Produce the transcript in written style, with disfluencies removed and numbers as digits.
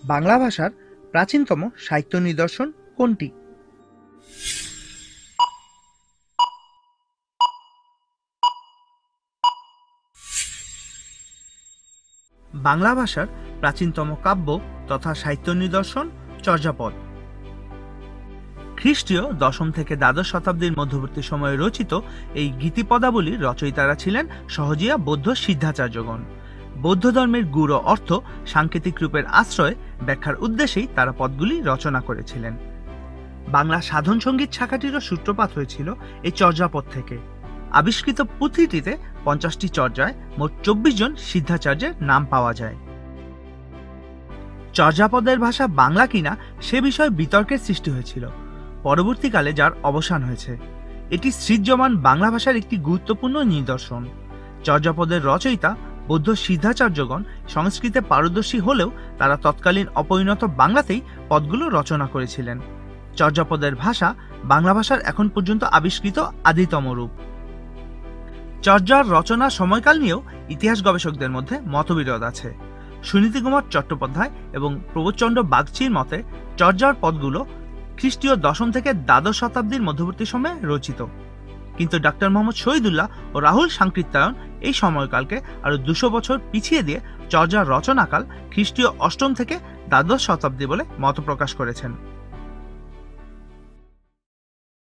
বাংলা ভাষার প্রাচীনতম সাহিত্য নিদর্শন কোনটি? বাংলা ভাষার প্রাচীনতম কাব্য তথা সাহিত্য নিদর্শন চর্যাপদ। খ্রিস্টীয় দশম থেকে দ্বাদশ শতাব্দীর মধ্যবর্তী সময়ে রচিত এই গীতিপদাবলীর রচয়িতারা ছিলেন সহজিয়া বৌদ্ধ সিদ্ধাচার্যগণ। বৌদ্ধ ধর্মের গূঢ় অর্থ সাংকেতিক রূপের আশ্রয়ে ব্যাখ্যার উদ্দেশ্যেই তারা পদগুলি রচনা করেছিলেন। বাংলা সাধন সঙ্গীত শাখাটিরও সূত্রপাত হয়েছিল এই চর্যাপদ থেকে। আবিষ্কৃত পুঁথিটিতে 50টি চর্যায় মোট 24 জন সিদ্ধাচার্যের নাম পাওয়া যায়। চর্যাপদের ভাষা বাংলা কিনা সে বিষয়ে বিতর্কের সৃষ্টি হয়েছিল, পরবর্তীকালে যার অবসান হয়েছে। এটি সৃজ্যমান বাংলা ভাষার একটি গুরুত্বপূর্ণ নিদর্শন। চর্যাপদের রচয়িতা বৌদ্ধ সিদ্ধাচার্যগণ সংস্কৃতে পারদর্শী হলেও তারা তৎকালীন অপরিণত বাংলাতেই পদগুলো রচনা করেছিলেন। চর্যাপদের ভাষা বাংলা ভাষার এখন পর্যন্ত আবিষ্কৃত আদিতম রূপ। চর্যার রচনা সময়কাল নিয়েও ইতিহাস গবেষকদের মধ্যে মতবিরোধ আছে। সুনীতি কুমার চট্টোপাধ্যায় এবং প্রবোধচন্দ্র বাগচির মতে চর্যার পদগুলো খ্রিস্টীয় দশম থেকে দ্বাদশ শতাব্দীর মধ্যবর্তী সময়ে রচিত, কিন্তু ডক্টর মোহাম্মদ শহীদুল্লাহ ও রাহুল সাংকৃত্যায়ন এই সময়কালকে আরো 200 বছর পিছিয়ে দিয়ে চর্যার রচনাকাল খ্রিস্টীয় অষ্টম থেকে দ্বাদশ শতাব্দী বলে মত প্রকাশ করেছেন।